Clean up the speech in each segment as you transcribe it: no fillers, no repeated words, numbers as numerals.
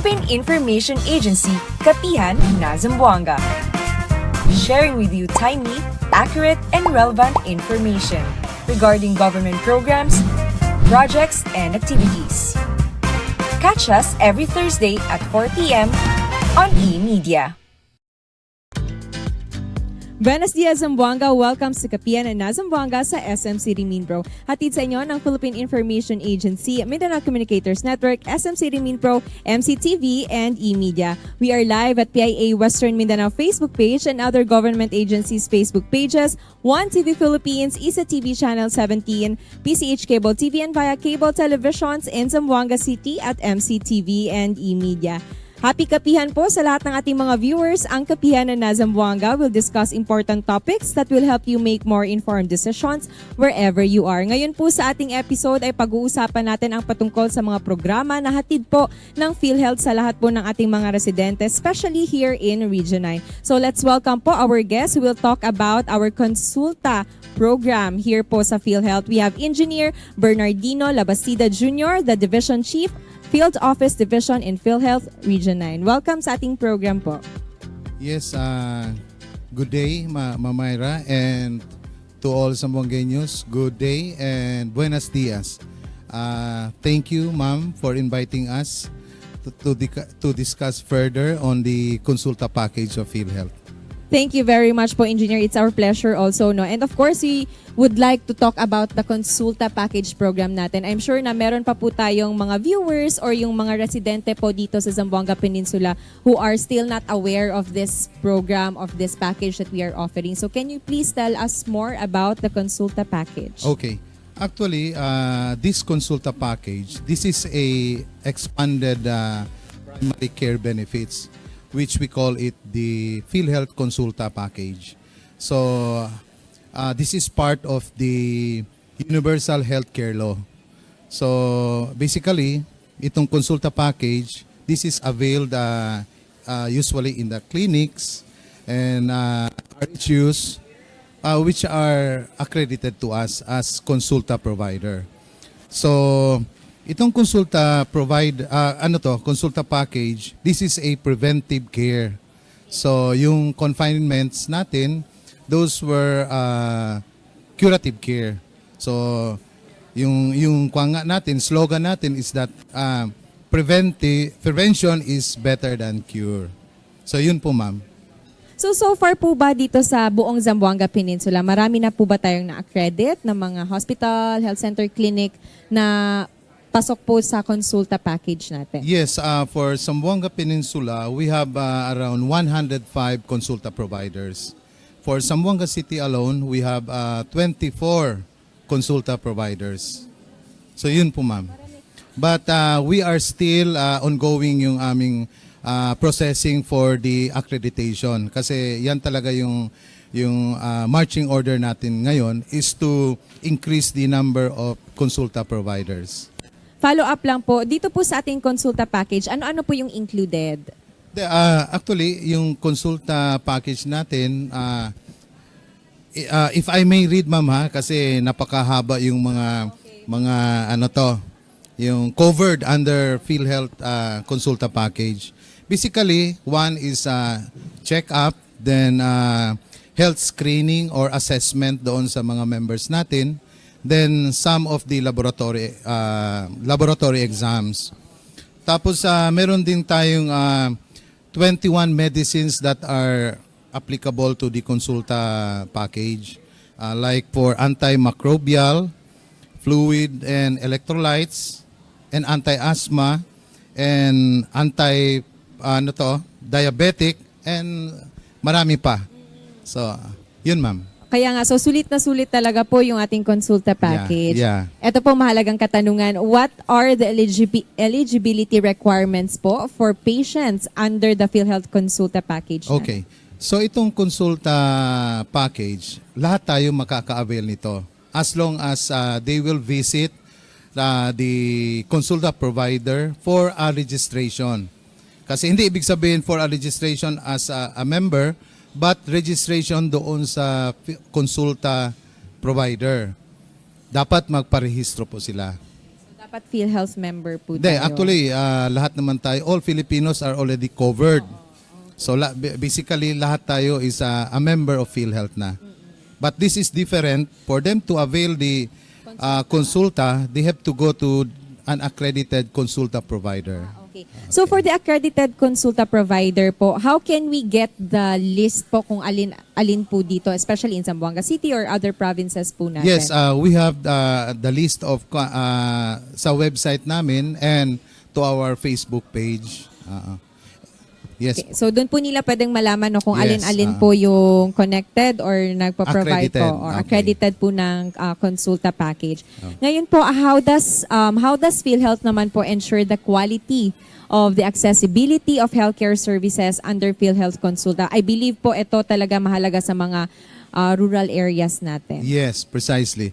Philippine Information Agency, Kapihan na Zamboanga. Sharing with you timely, accurate, and relevant information regarding government programs, projects, and activities. Catch us every Thursday at 4 p.m. on eMedia. Buenos dias, Zamboanga. Welcome sa Kapihan na Zamboanga sa SM City Minpro. Hatid sa inyo ng Philippine Information Agency, Mindanao Communicators Network, SM City Minpro, MCTV, and eMedia. We are live at PIA Western Mindanao Facebook page and other government agencies' Facebook pages, One TV Philippines, Isa TV Channel 17, PCH Cable TV, and via cable televisions in Zamboanga City at MCTV and eMedia. Happy Kapihan po sa lahat ng ating mga viewers. Ang Kapihan na Zamboanga will discuss important topics that will help you make more informed decisions wherever you are. Ngayon po sa ating episode ay pag-uusapan natin ang patungkol sa mga programa na hatid po ng PhilHealth sa lahat po ng ating mga residente, especially here in Region 9. So let's welcome po our guest who will talk about our Consulta program here po sa PhilHealth. We have Engineer Bernardino Labastida Jr., the Division Chief, Field Office Division in PhilHealth Region 9. Welcome sa ating program po. Yes, good day, Myra, and to all Zamboangueños, good day and buenos dias. Thank you, ma'am, for inviting us to discuss further on the Consulta package of PhilHealth. Thank you very much po, Engineer. It's our pleasure also, no? And of course, we would like to talk about the Consulta package program natin. I'm sure na meron pa po tayong mga viewers or yung mga residente po dito sa Zamboanga Peninsula who are still not aware of this program, of this package that we are offering. So can you please tell us more about the Consulta package? Okay. Actually, this Consulta package, this is a expanded primary care benefits, which we call it the PhilHealth Consulta package. So, this is part of the Universal Healthcare Law. So, basically, itong Consulta package, this is availed usually in the clinics and RHUs, which are accredited to us as Consulta provider. So, itong Consulta Consulta package, this is a preventive care. So, yung confinements natin, those were curative care. So, yung kwanga natin, slogan natin is that prevention is better than cure. So, yun po, ma'am. So far po ba dito sa buong Zamboanga Peninsula, marami na po ba tayong na-accredit ng mga hospital, health center, clinic na pasok po sa Consulta package natin? Yes, for Zamboanga Peninsula, we have around 105 Consulta providers. For Zamboanga City alone, we have 24 Consulta providers. So yun po, ma'am. But we are still ongoing yung aming processing for the accreditation kasi yan talaga yung marching order natin ngayon is to increase the number of Consulta providers. Follow up lang po, dito po sa ating Consulta package, ano-ano po yung included? Actually, yung Consulta package natin, if I may read, ma'am, ha, kasi napakahaba yung mga yung covered under PhilHealth Consulta package. Basically, one is check-up, then health screening or assessment doon sa mga members natin. Then some of the laboratory exams. Tapos meron din tayong 21 medicines that are applicable to the Consulta package. Like for antimicrobial, fluid and electrolytes, and anti-asthma, and diabetic, and marami pa. So, yun, ma'am. Kaya nga, so sulit na sulit talaga po yung ating Consulta package. Yeah. Ito po mahalagang katanungan, what are the eligibility requirements po for patients under the PhilHealth Consulta package? Okay. So itong Consulta package, lahat tayo makaka-avail nito as long as they will visit the Consulta provider for a registration. Kasi hindi ibig sabihin for a registration as a member, but registration doon sa Consulta provider. Dapat magparehistro po sila. Dapat PhilHealth member po Hindi, tayo. actually, lahat naman tayo, all Filipinos are already covered. So basically, lahat tayo is a member of PhilHealth na. But this is different. For them to avail the consulta, they have to go to an accredited consulta provider. Okay. So for the accredited consulta provider po, how can we get the list po kung alin po dito, especially in Zamboanga City or other provinces po natin? Yes, we have the list of sa website namin and to our Facebook page. Yes. Okay. So doon po nila pwedeng malaman no, kung Yes, alin-alin po yung connected or nagpa-provide Accredited, po or okay. accredited po ng consulta package. Ngayon po, how does PhilHealth naman po ensure the quality of the accessibility of healthcare services under PhilHealth Consulta? I believe po ito talaga mahalaga sa mga rural areas natin. Yes, precisely.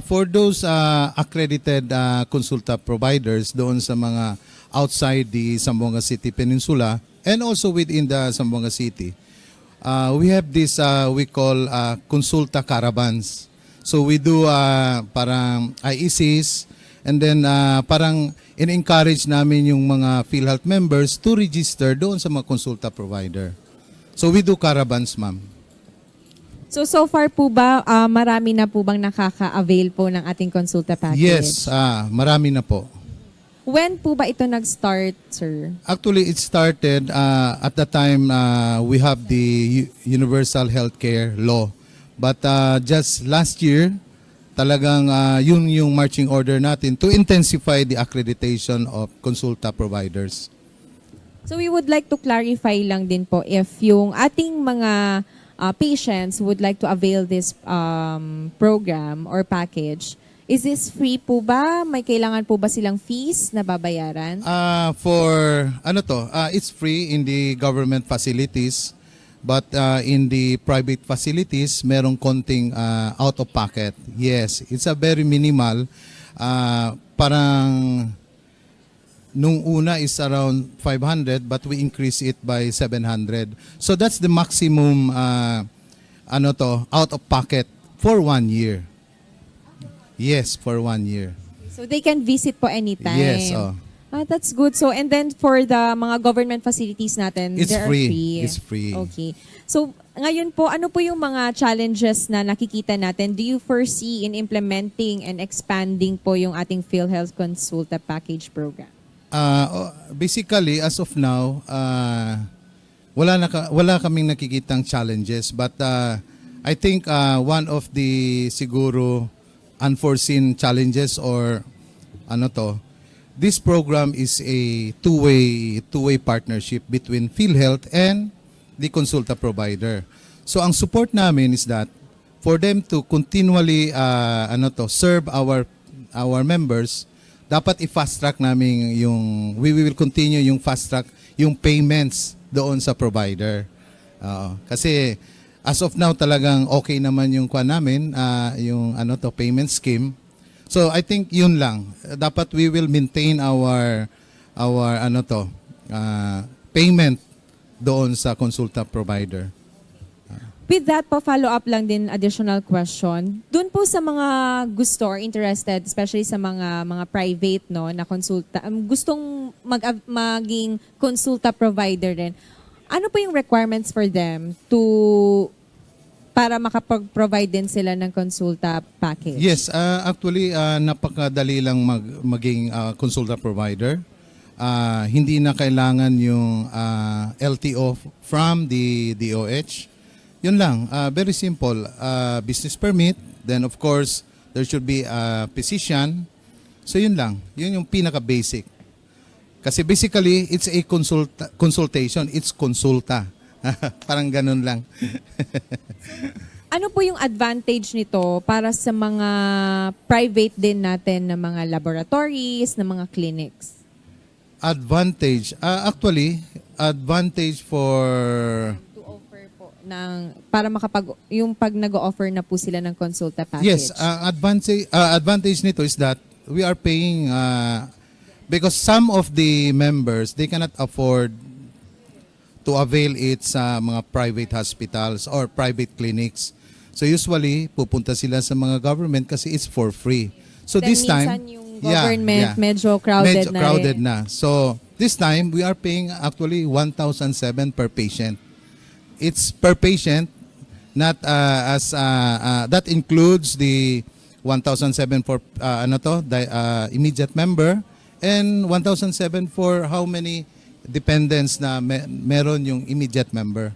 For those accredited consulta providers doon sa mga outside the Zamboanga City Peninsula and also within the Zamboanga City, we have this we call consulta caravans. So we do parang IECs and then parang in-encourage namin yung mga PhilHealth members to register doon sa mga consulta provider. So we do caravans, ma'am. So far po ba, marami na po bang nakaka-avail po ng ating consulta package? Yes, marami na po. When po ba ito nag-start, sir? Actually, it started at the time we have the Universal Healthcare Law. But just last year, talagang yun yung marching order natin to intensify the accreditation of consulta providers. So we would like to clarify lang din po if yung ating mga patients would like to avail this program or package, is this free po ba? May kailangan po ba silang fees na babayaran? It's free in the government facilities, but in the private facilities, merong konting out of pocket. Yes, it's a very minimal. Parang nung una is around 500, but we increase it by 700. So that's the maximum out of pocket for 1 year. Yes, for 1 year. So they can visit po anytime? Yes, that's good. So and then for the mga government facilities natin, It's they are free. free. It's free. Okay. So ngayon po, ano po yung mga challenges na nakikita natin? Do you foresee in implementing and expanding po yung ating PhilHealth Consulta Package Program? Basically, as of now, wala kaming nakikitang challenges, but I think one of the siguro unforeseen challenges or this program is a two-way partnership between PhilHealth and the consulta provider. So ang support namin is that for them to continually serve our members, dapat i-fast track namin we will continue yung fast track yung payments doon sa provider. Kasi as of now talagang okay naman yung namin, yung payment scheme. So I think yun lang. Dapat we will maintain our payment doon sa consulta provider. With that po, follow up lang din additional question. Doon po sa mga gusto or interested, especially sa mga private na konsulta, gustong maging consulta provider din. Ano po yung requirements for them para makapag-provide din sila ng consulta package? Yes, actually napakadali lang maging consulta provider. Hindi na kailangan yung LTO from the DOH. Yun lang, very simple. Business permit, then of course, there should be a physician. So yun lang, yun yung pinaka-basic. Kasi basically, it's a consultation, it's consulta. Parang ganun lang. Ano po yung advantage nito para sa mga private din natin na mga laboratories, na mga clinics? Advantage, advantage for para yung pag nag-offer na po sila ng consulta package. Yes, advantage nito is that we are paying because some of the members, they cannot afford to avail it sa mga private hospitals or private clinics. So usually pupunta sila sa mga government kasi it's for free. So Then this time minsan yung government, medyo crowded medyo na crowded rin. na. So, this time, we are paying actually 1,007 per patient. It's per patient, not that includes the 1,007 for immediate member and 1,007 for how many dependents na meron yung immediate member.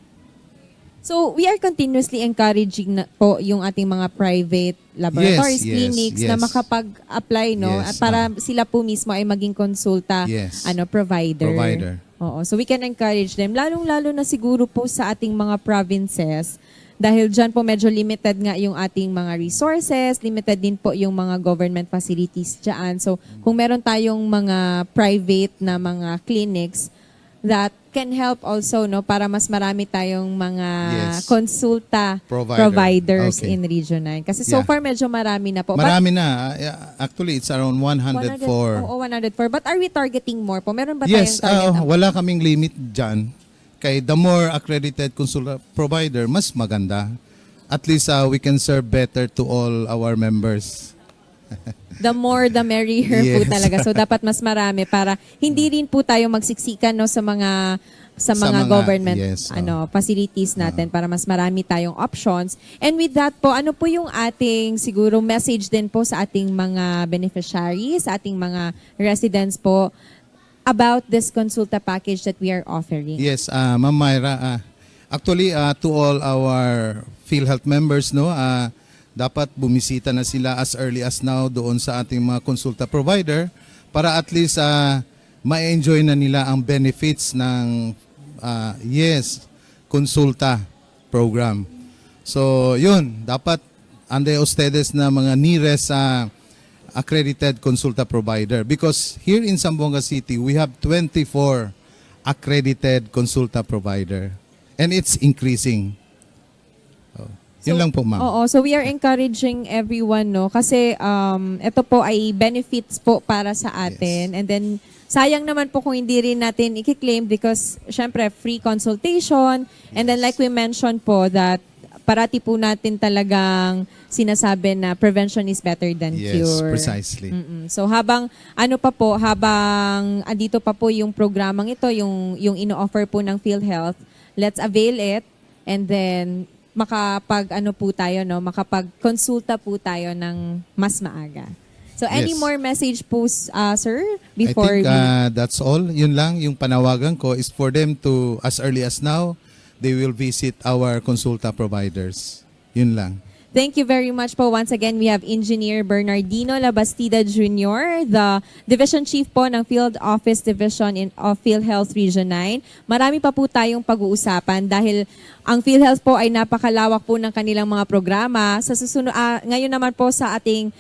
So, we are continuously encouraging na po yung ating mga private laboratories, Yes, clinics yes. na makapag-apply, no? At Yes, para sila po mismo ay maging konsulta, Yes. provider. Oo. So, we can encourage them. Lalong-lalo na siguro po sa ating mga provinces, dahil dyan po medyo limited nga yung ating mga resources, limited din po yung mga government facilities dyan. So, kung meron tayong mga private na mga clinics that can help also, no, para mas marami tayong mga Yes. konsulta Provider. providers Okay. in Region 9. Kasi so Yeah. far medyo marami na po. Marami na. Actually, it's around 104. Oo, 104. But are we targeting more po? Meron ba Yes, tayong target? wala kaming limit dyan. Kay the more accredited consular provider, mas maganda. At least we can serve better to all our members. The more the merrier po Yes. talaga. So dapat mas marami para hindi rin po tayo magsiksikan, no, sa mga government yes, facilities natin para mas marami tayong options. And with that po, ano po yung ating siguro message din po sa ating mga beneficiaries, sa ating mga residents po about this consulta package that we are offering? Yes, Ma'am Myra, actually to all our PhilHealth members, no, dapat bumisita na sila as early as now doon sa ating mga consulta provider para at least ma-enjoy na nila ang benefits ng consulta program. So, yun, dapat ande ustedes na mga nearest accredited consulta provider because here in Zamboanga City, we have 24 accredited consulta provider and it's increasing. Yun lang po, ma'am. Oo, so we are encouraging everyone, no, kasi ito po ay benefits po para sa atin. And then sayang naman po kung hindi rin natin i-claim because syempre free consultation, and then like we mentioned po that parati po natin talagang sinasabi na prevention is better than Yes, cure. precisely. So habang andito pa po yung programang ito, yung ino-offer po ng PhilHealth, let's avail it and then makapag-konsulta po tayo ng mas maaga. So any Yes. more message po, sir, I before think that's all. Yun lang, yung panawagan ko is for them to, as early as now, they will visit our consulta providers. Yun lang. Thank you very much po. Once again, we have Engineer Bernardino Labastida Jr., the Division Chief po ng Field Office Division of PhilHealth Region 9. Marami pa po tayong pag-uusapan dahil ang PhilHealth po ay napakalawak po ng kanilang mga programa. Sa susunod, ngayon naman po sa ating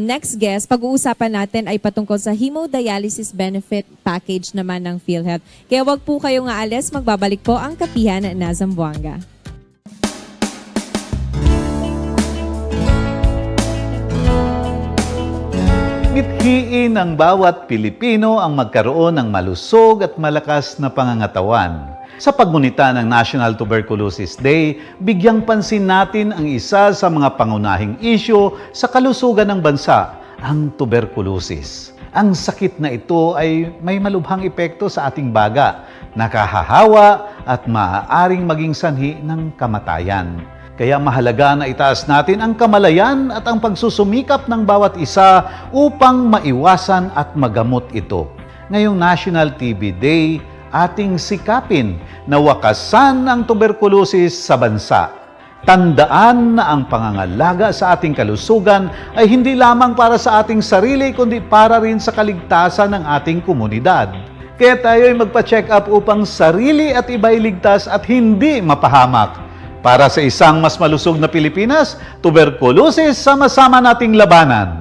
next guest, pag-uusapan natin ay patungkol sa hemodialysis benefit package naman ng PhilHealth. Kaya wag po kayong aalis, magbabalik po ang Kapihan na Zamboanga. Mithiin ng bawat Pilipino ang magkaroon ng malusog at malakas na pangangatawan. Sa paggunita ng National Tuberculosis Day, bigyang pansin natin ang isa sa mga pangunahing isyu sa kalusugan ng bansa, ang tuberculosis. Ang sakit na ito ay may malubhang epekto sa ating baga, nakahahawa at maaaring maging sanhi ng kamatayan. Kaya mahalaga na itaas natin ang kamalayan at ang pagsusumikap ng bawat isa upang maiwasan at magamot ito. Ngayong National TB Day, ating sikapin na wakasan ang tuberculosis sa bansa. Tandaan na ang pangangalaga sa ating kalusugan ay hindi lamang para sa ating sarili kundi para rin sa kaligtasan ng ating komunidad. Kaya tayo ay magpa-check up upang sarili at iba'y ligtas at hindi mapahamak. Para sa isang mas malusog na Pilipinas, tuberculosis, sama-sama nating labanan.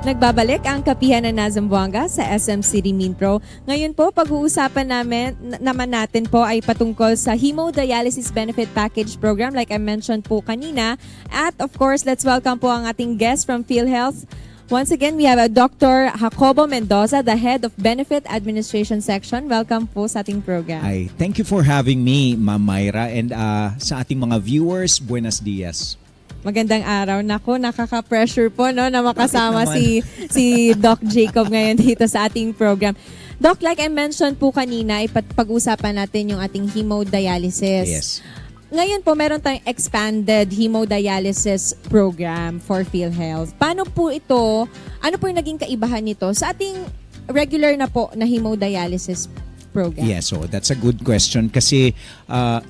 Nagbabalik ang Kapihan na Zamboanga sa SM City Minpro. Ngayon po, pag-uusapan naman natin po ay patungkol sa Hemodialysis Benefit Package Program like I mentioned po kanina. At of course, let's welcome po ang ating guest from PhilHealth, Once again, we have Dr. Jacobo Mendoza, the Head of Benefit Administration Section. Welcome po sa ating program. Ay, thank you for having me, Ma'am Myra, and sa ating mga viewers, buenos dias. Magandang araw. Naku, nakaka-pressure po no, na makasama Bakit si Doc Jacob ngayon dito sa ating program. Doc, like I mentioned po kanina, pag-usapan natin yung ating hemodialysis. Yes. Ngayon po, meron tayong expanded hemodialysis program for PhilHealth. Paano po ito, ano po yung naging kaibahan nito sa ating regular na po na hemodialysis program? Yeah, so that's a good question kasi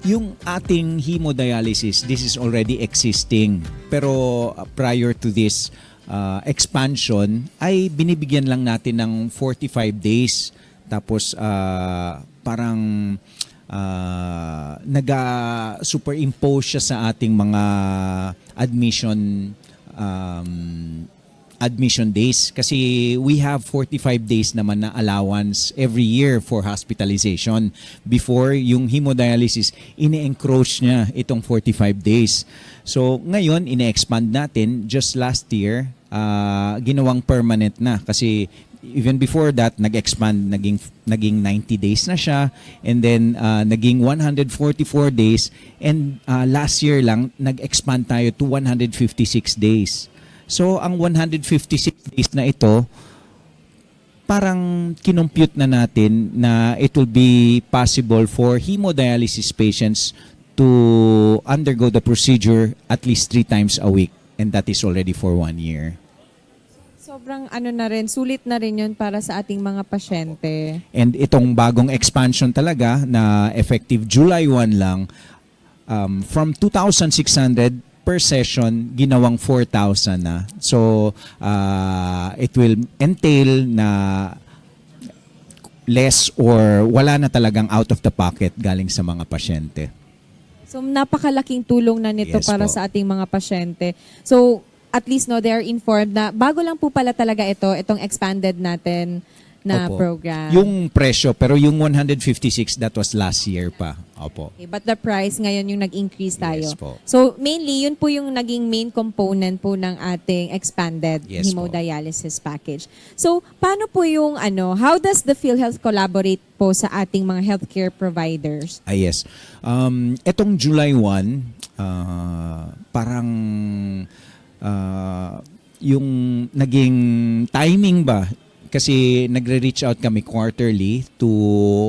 yung ating hemodialysis, this is already existing. Pero prior to this expansion, ay binibigyan lang natin ng 45 days. Tapos parang nag-superimpose siya sa ating mga admission days kasi we have 45 days naman na allowance every year for hospitalization. Before, yung hemodialysis, ine-encroach niya itong 45 days. So ngayon, ine-expand natin. Just last year, ginawang permanent na kasi even before that, nag-expand, naging 90 days na siya, and then naging 144 days, and last year lang, nag-expand tayo to 156 days. So, ang 156 days na ito, parang kinompute na natin na it will be possible for hemodialysis patients to undergo the procedure at least 3 times a week, and that is already for 1 year. Sobrang sulit na rin yun para sa ating mga pasyente. And itong bagong expansion talaga na effective July 1 lang, from 2,600 per session, ginawang 4,000 na. So, it will entail na less or wala na talagang out of the pocket galing sa mga pasyente. So, napakalaking tulong na nito Yes para po. sa ating mga pasyente. So, at least they are informed na bago lang po pala talaga itong expanded natin na Opo. program. Yung presyo, pero yung 156, that was last year pa. Opo. Okay, but the price ngayon yung nag-increase tayo. Yes po. So, mainly, yun po yung naging main component po ng ating expanded Yes po. hemodialysis package. So, paano po yung how does the PhilHealth collaborate po sa ating mga healthcare providers? Yes. Etong July 1, parang yung naging timing ba, kasi nagre-reach out kami quarterly to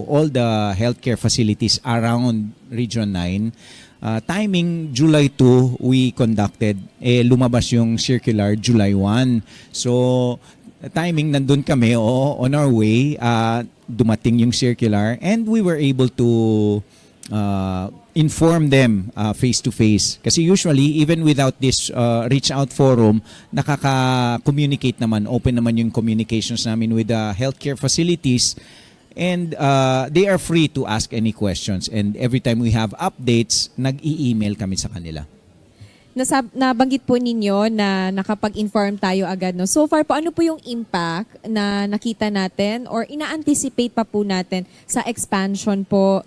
all the healthcare facilities around Region 9. Timing, July 2, we conducted, lumabas yung circular July 1. So, timing, nandun kami, on our way, dumating yung circular, and we were able to inform them face-to-face. Kasi usually, even without this reach-out forum, nakaka-communicate naman, open naman yung communications namin with the healthcare facilities, and they are free to ask any questions. And every time we have updates, nag-i-email kami sa kanila. Nabanggit po ninyo na nakapag-inform tayo agad. No? So far po, ano po yung impact na nakita natin or ina-anticipate pa po natin sa expansion po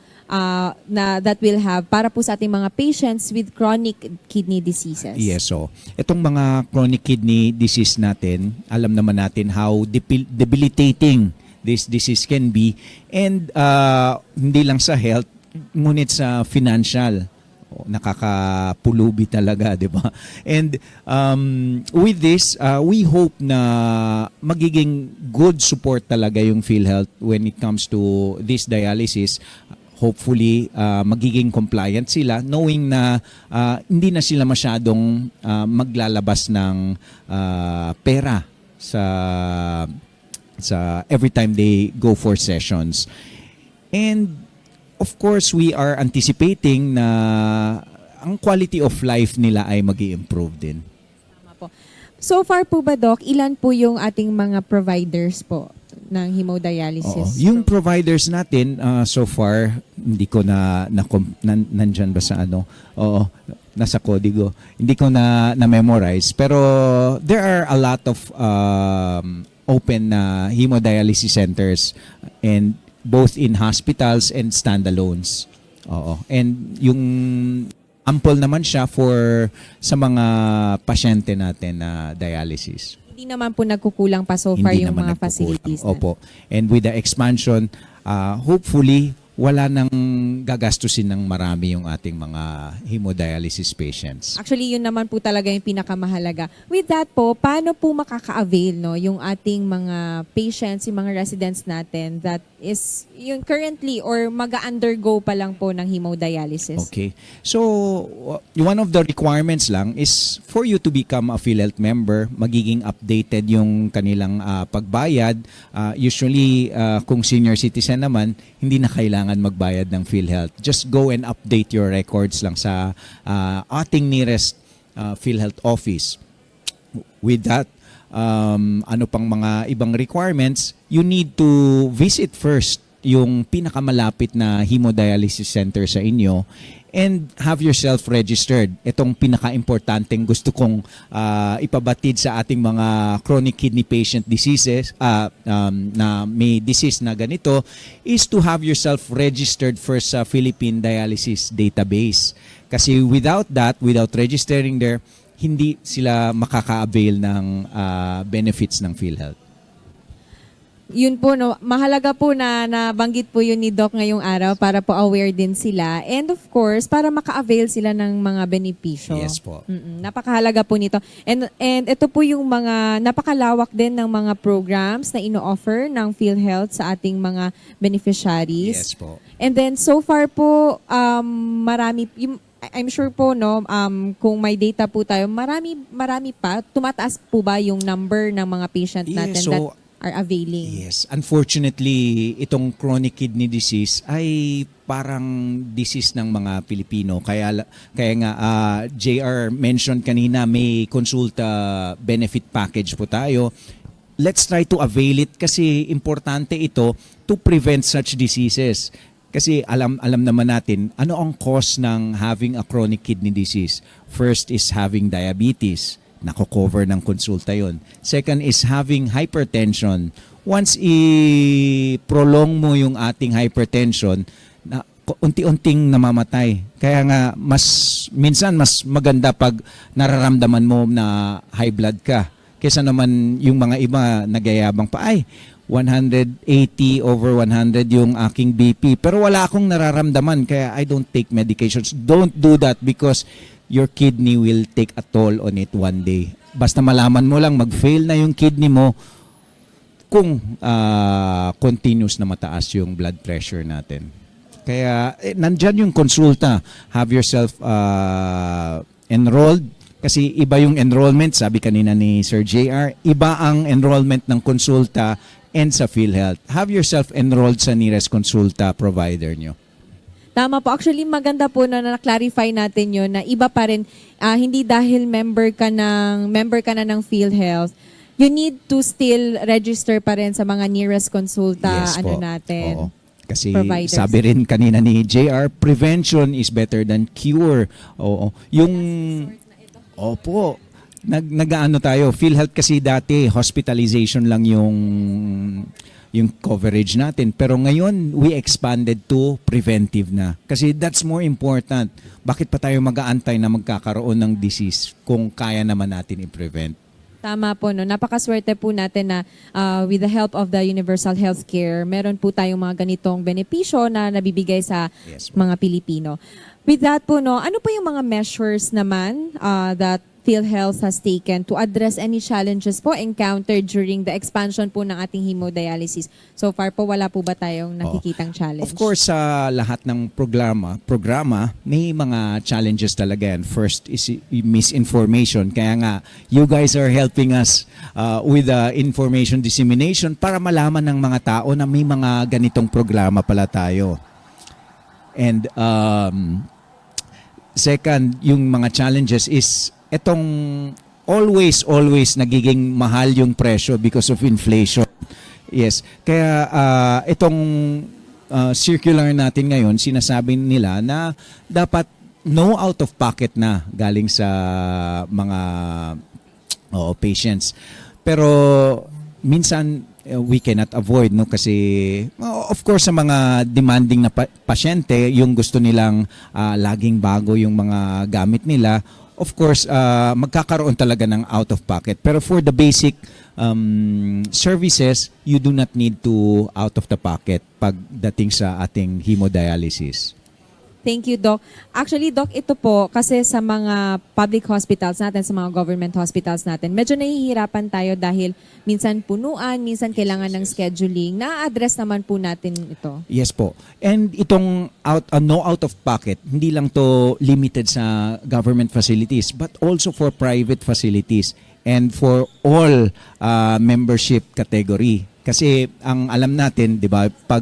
na that will have para po sa ating mga patients with chronic kidney diseases? Yes, so itong mga chronic kidney disease natin, alam naman natin how debilitating this disease can be, and hindi lang sa health, ngunit sa financial. Nakakapulubi talaga, di ba? And with this, we hope na magiging good support talaga yung PhilHealth when it comes to this dialysis. Hopefully, magiging compliant sila knowing na hindi na sila masyadong maglalabas ng pera sa every time they go for sessions. And of course, we are anticipating na ang quality of life nila ay mag-i-improve din. Tama po. So far po ba, Doc, ilan po yung ating mga providers po ng hemodialysis? Oo. Yung providers natin, so far, hindi ko nandyan ba sa Oo, nasa kodigo. Hindi ko na-memorize. Pero there are a lot of open na hemodialysis centers, and both in hospitals and standalones. Oo. And yung ample naman siya sa mga pasyente natin na dialysis. Hindi naman po nagkukulang pa so far Hindi yung naman mga nagkukulang. facilities. na- Opo. And with the expansion, hopefully, wala nang gagastusin ng marami yung ating mga hemodialysis patients. Actually, yun naman po talaga yung pinakamahalaga. With that po, paano po makaka-avail no, yung ating mga patients, yung mga residents natin that is yung currently or mag-undergo pa lang po ng hemodialysis? Okay. So, one of the requirements lang is for you to become a PhilHealth member, magiging updated yung kanilang pagbayad. Usually, kung senior citizen naman, hindi na kailangan magbayad ng PhilHealth. Just go and update your records lang sa ating nearest PhilHealth office. With that, ano pang mga ibang requirements, you need to visit first yung pinakamalapit na hemodialysis center sa inyo and have yourself registered. Itong pinaka-importanteng gusto kong ipabatid sa ating mga chronic kidney patient diseases na may disease na ganito is to have yourself registered first sa Philippine Dialysis Database. Kasi without that, without registering there, hindi sila makaka-avail ng benefits ng PhilHealth. Yun po, no, mahalaga po na nabanggit po yun ni Doc ngayong araw para po aware din sila. And of course, para maka-avail sila ng mga benepisyo. Yes po. Napakahalaga po nito. And ito po yung mga napakalawak din ng mga programs na ino-offer ng PhilHealth sa ating mga beneficiaries. Yes po. And then so far po, marami, I'm sure po, no, kung may data po tayo, marami pa. Tumataas po ba yung number ng mga patient natin Yes, so, that are availing? Yes. Unfortunately, itong chronic kidney disease ay parang disease ng mga Pilipino. Kaya nga JR mentioned kanina may konsulta benefit package po tayo. Let's try to avail it kasi importante ito to prevent such diseases. Kasi alam naman natin ano ang cause ng having a chronic kidney disease. First is having diabetes. Nako-cover ng konsulta yon. Second is having hypertension. Once i-prolong mo yung ating hypertension, unti-unting namamatay. Kaya nga, minsan mas maganda pag nararamdaman mo na high blood ka. Kesa naman yung mga iba nagyayabang pa, ay, 180/100 yung aking BP. Pero wala akong nararamdaman, kaya I don't take medications. Don't do that because your kidney will take a toll on it one day. Basta malaman mo lang, mag-fail na yung kidney mo kung continuous na mataas yung blood pressure natin. Kaya nandyan yung konsulta. Have yourself enrolled. Kasi iba yung enrollment, sabi kanina ni Sir JR, iba ang enrollment ng konsulta and sa PhilHealth. Have yourself enrolled sa nearest konsulta provider nyo. Tama po. Actually, maganda po na na-clarify natin yun na iba pa rin, hindi dahil member ka na ng PhilHealth, you need to still register pa rin sa mga nearest konsulta Yes po. natin. Oo. Kasi Providers. sabi rin kanina ni JR, prevention is better than cure. Oo. Opo. Nag-ano tayo, PhilHealth kasi dati hospitalization lang yung coverage natin. Pero ngayon, we expanded to preventive na. Kasi that's more important. Bakit pa tayo mag-aantay na magkakaroon ng disease kung kaya naman natin i-prevent? Tama po, no? Napakaswerte po natin na with the help of the Universal Healthcare, meron po tayong mga ganitong benepisyo na nabibigay sa Yes, po. mga Pilipino. With that po, no, ano pa yung mga measures naman that PhilHealth has taken to address any challenges po encountered during the expansion po ng ating hemodialysis? So far po, wala po ba tayong nakikitang challenge? Of course, sa lahat ng programa, may mga challenges talaga yan. First is misinformation. Kaya nga, you guys are helping us with information dissemination para malaman ng mga tao na may mga ganitong programa pala tayo. And second, yung mga challenges is etong always nagiging mahal yung presyo because of inflation. Yes. Kaya itong circular natin ngayon, sinasabi nila na dapat no out of pocket na galing sa mga patients. Pero minsan we cannot avoid, no, kasi of course sa mga demanding na pasyente, yung gusto nilang laging bago yung mga gamit nila, of course, magkakaroon talaga ng out-of-pocket. Pero for the basic services, you do not need to out-of-the-pocket pagdating sa ating hemodialysis. Thank you, Doc. Actually, Doc, ito po, kasi sa mga public hospitals natin, sa mga government hospitals natin, medyo nahihirapan tayo dahil minsan punuan, minsan kailangan ng scheduling. Na-address naman po natin ito. Yes po. And itong no out of pocket, hindi lang to limited sa government facilities but also for private facilities and for all membership category. Kasi ang alam natin, 'di ba, pag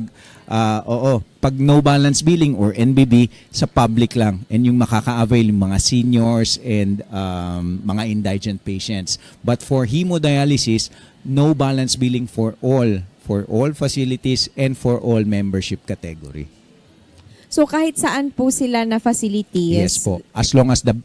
no balance billing or NBB sa public lang and yung makaka-avail yung mga seniors and mga indigent patients. But for hemodialysis, no balance billing for all facilities and for all membership category. So kahit saan po sila na facilities? Yes po. As long as the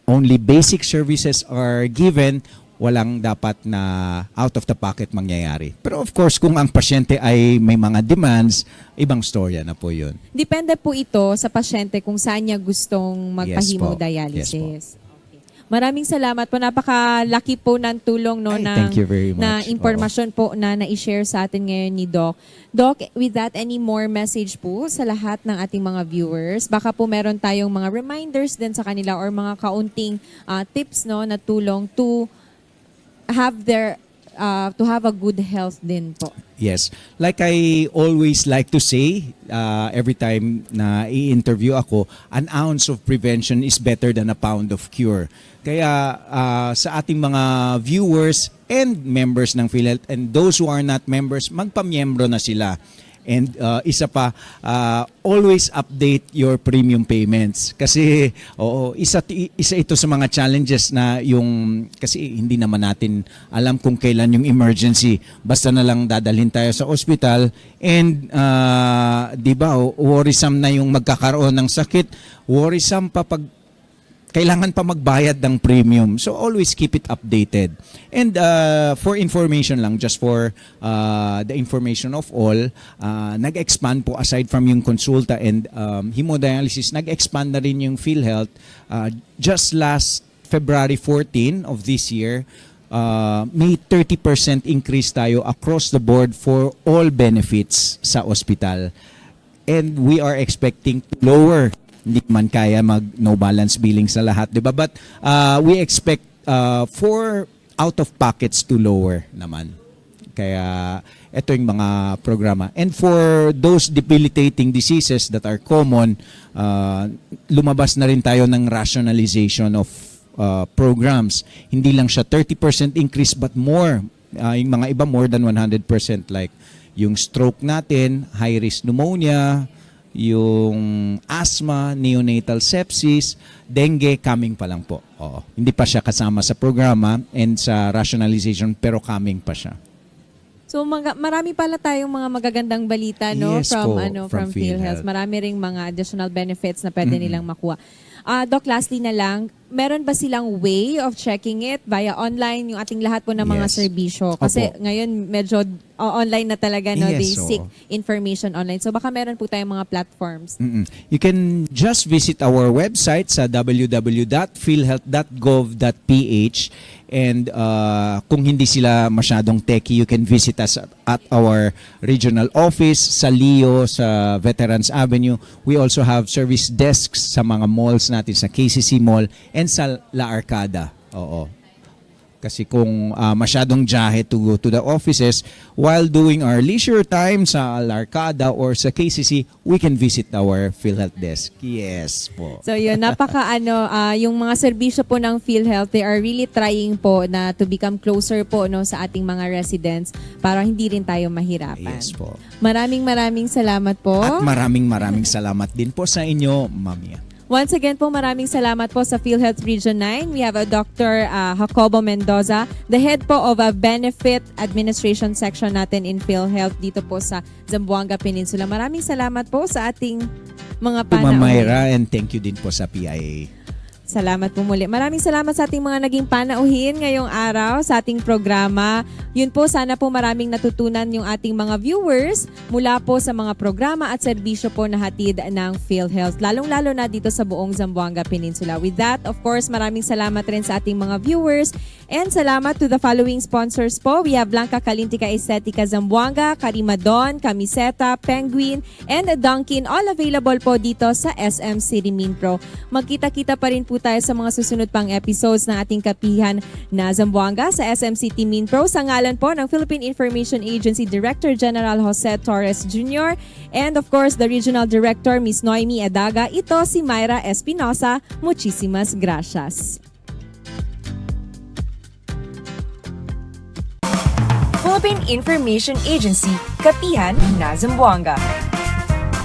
only basic services are given, walang dapat na out of the pocket mangyayari. Pero of course, kung ang pasyente ay may mga demands, ibang storya na po yun. Depende po ito sa pasyente kung saan niya gustong magpa-hemodialysis. Yes po. Okay. Maraming salamat po. Napakalaki po ng tulong Ay, thank you very much. na impormasyon po na na-share sa atin ngayon ni Doc. Doc, with that, any more message po sa lahat ng ating mga viewers? Baka po meron tayong mga reminders din sa kanila or mga kaunting tips na tulong to have a good health din po. Yes. Like I always like to say, every time na i-interview ako, an ounce of prevention is better than a pound of cure. Kaya sa ating mga viewers and members ng PhilHealth and those who are not members, magpamiyembro na sila. And isa pa, always update your premium payments. Kasi isa ito sa mga challenges na kasi hindi naman natin alam kung kailan yung emergency. Basta na lang dadalhin tayo sa ospital and di ba, worrisome na yung magkakaroon ng sakit. Worrisome pa pag kailangan pa magbayad ng premium. So always keep it updated. And for information lang, just for the information of all, nag-expand po aside from yung konsulta and hemodialysis, nag-expand na rin yung PhilHealth. Just last February 14 of this year, may 30% increase tayo across the board for all benefits sa ospital. And we are expecting to lower, hindi man kaya mag no balance billing sa lahat, 'di ba? But we expect for out of pockets to lower naman. Kaya ito yung mga programa. And for those debilitating diseases that are common, lumabas na rin tayo ng rationalization of programs. Hindi lang siya 30% increase but more. Yung mga iba more than 100%, like yung stroke natin, high risk pneumonia, yung asthma, neonatal sepsis, dengue, coming pa lang po. Oo. Hindi pa siya kasama sa programa and sa rationalization, pero coming pa siya. So marami pala tayong mga magagandang balita Yes from PhilHealth. Marami ring mga additional benefits na pwede nilang makuha. Doc, lastly na lang, meron ba silang way of checking it via online, yung ating lahat po ng mga Yes. serbisyo? Kasi Opo. ngayon medyo online na talaga, no? Yes, They seek oo. information online. So baka meron po tayong mga platforms. You can just visit our website sa www.philhealth.gov.ph and kung hindi sila masyadong techy, you can visit us at our regional office sa Leo, sa Veterans Avenue. We also have service desks sa mga malls natin, sa KCC Mall and sa La Arcada. Oo. Kasi kung masyadong jahe to go to the offices, while doing our leisure time sa La Arcada or sa KCC, we can visit our PhilHealth desk. Yes po. So yun, yung mga serbisyo po ng PhilHealth, they are really trying po na to become closer po sa ating mga residents para hindi rin tayo mahirapan. Yes po. Maraming salamat po. At maraming salamat din po sa inyo, Ma'am. Once again po, maraming salamat po sa PhilHealth Region 9. We have a Dr. Jacobo Mendoza, the head po of a benefit administration section natin in PhilHealth dito po sa Zamboanga Peninsula. Maraming salamat po sa ating mga To Ma'am panauhin. Myra, and thank you din po sa PIA. Salamat po muli. Maraming salamat sa ating mga naging panauhin ngayong araw sa ating programa. Yun po, sana po maraming natutunan yung ating mga viewers mula po sa mga programa at serbisyo po na hatid ng PhilHealth, lalong-lalo na dito sa buong Zamboanga Peninsula. With that, of course, maraming salamat rin sa ating mga viewers and salamat to the following sponsors po. We have Blanca Kalintika Estetica Zamboanga, Karimadon, Camiseta, Penguin, and Dunkin. All available po dito sa SM City Minpro. Magkita-kita pa rin po tayo sa mga susunod pang episodes ng ating kapihan na Zamboanga sa SM City Minpro sa ngalan po ng Philippine Information Agency Director General Jose Torres Jr. and of course the Regional Director Ms. Noemi Adaga. Ito si Myra Espinosa. Muchísimas gracias. Philippine Information Agency, Kapihan na Zamboanga.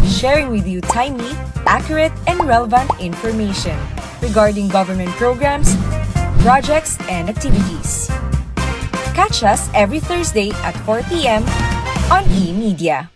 Sharing with you timely, accurate, and relevant information regarding government programs, projects, and activities. Catch us every Thursday at 4 p.m. on eMedia.